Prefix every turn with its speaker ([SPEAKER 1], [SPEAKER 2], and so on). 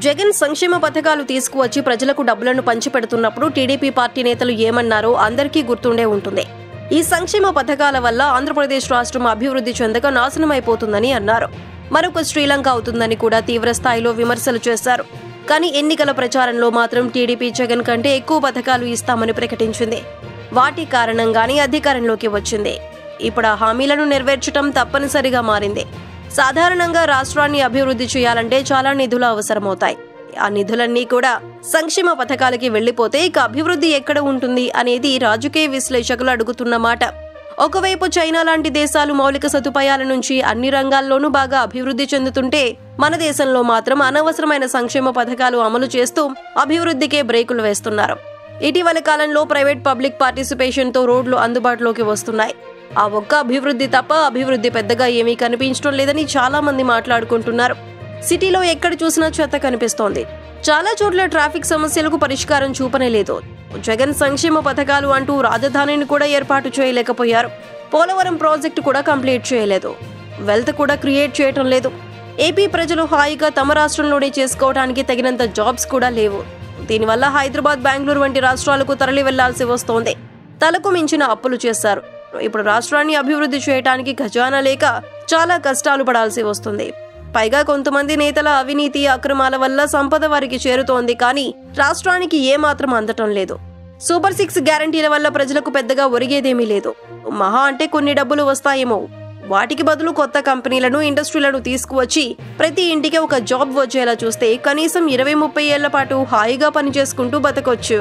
[SPEAKER 1] జగన్ సంక్షేమ పథకాలు తీసుకువచ్చి ప్రజలకు డబ్బులను పంచిపెడుతున్నప్పుడు టీడీపీ పార్టీ నేతలు ఏమన్నారో అందరికీ గుర్తుండే ఉంటుంది. ఈ సంక్షేమ పథకాల వల్ల ఆంధ్రప్రదేశ్ రాష్ట్రం అభివృద్ధి చెందక నాశనమైపోతుందని అన్నారు. మరొక శ్రీలంక అవుతుందని కూడా తీవ్ర స్థాయిలో విమర్శలు చేశారు. కానీ ఎన్నికల ప్రచారంలో మాత్రం టీడీపీ జగన్ కంటే ఎక్కువ పథకాలు ఇస్తామని ప్రకటించింది. వాటి కారణంగానే అధికారంలోకి వచ్చింది. ఇప్పుడు ఆ హామీలను నెరవేర్చడం తప్పనిసరిగా మారింది. సాధారణంగా రాష్ట్రాన్ని అభివృద్ధి చేయాలంటే చాలా నిధులు అవసరమవుతాయి. ఆ నిధులన్నీ కూడా సంక్షేమ పథకాలకి వెళ్లిపోతే ఇక అభివృద్ధి ఎక్కడ ఉంటుంది అనేది రాజకీయ విశ్లేషకులు అడుగుతున్న మాట. ఒకవైపు చైనా లాంటి దేశాలు మౌలిక సదుపాయాల నుంచి అన్ని రంగాల్లోనూ బాగా అభివృద్ధి చెందుతుంటే మన దేశంలో మాత్రం అనవసరమైన సంక్షేమ పథకాలు అమలు చేస్తూ అభివృద్ధికే బ్రేకులు వేస్తున్నారు. ఇటీవల కాలంలో ప్రైవేట్ పబ్లిక్ పార్టిసిపేషన్ తో రోడ్లు అందుబాటులోకి వస్తున్నాయి. ఆ ఒక్క అభివృద్ధి తప్ప అభివృద్ధి పెద్దగా ఏమీ కనిపించడం లేదని చాలా మంది మాట్లాడుకుంటున్నారు. సిటీలో ఎక్కడ చూసినా చెత్త కనిపిస్తోంది. చాలా చోట్ల ట్రాఫిక్ సమస్యలకు పరిష్కారం చూపనే లేదు. జగన్ సంక్షేమ పథకాలు అంటూ రాజధానిని కూడా ఏర్పాటు చేయలేకపోయారు. పోలవరం ప్రాజెక్టు కూడా కంప్లీట్ చేయలేదు. వెల్త్ కూడా క్రియేట్ చేయటం లేదు. ఏపీ ప్రజలు హాయిగా తమ రాష్ట్రంలోనే చేసుకోవడానికి తగినంత జాబ్స్ కూడా లేవు. దీనివల్ల హైదరాబాద్, బెంగళూరు వంటి రాష్ట్రాలకు తరలి వెళ్లాల్సి వస్తోంది. తలకు మించిన అప్పులు చేశారు. ఇప్పుడు రాష్ట్రాన్ని అభివృద్ధి చేయడానికి ఖజానా లేక చాలా కష్టాలు పడాల్సి వస్తుంది. పైగా కొంతమంది నేతల అవినీతి అక్రమాల వల్ల సంపద వారికి చేరుతోంది. కానీ రాష్ట్రానికి ఏమాత్రం అందటం లేదు. సూపర్ 6 గ్యారంటీల వల్ల ప్రజలకు పెద్దగా ఒరిగేదేమీ లేదు. మహా అంటే కొన్ని డబ్బులు వస్తాయేమో. వాటికి బదులు కొత్త కంపెనీలను, ఇండస్ట్రీలను తీసుకువచ్చి ప్రతి ఇంటికి ఒక జాబ్ వచ్చేలా చూస్తే కనీసం 20-30 ఏళ్ల పాటు హాయిగా పనిచేసుకుంటూ బతకొచ్చు.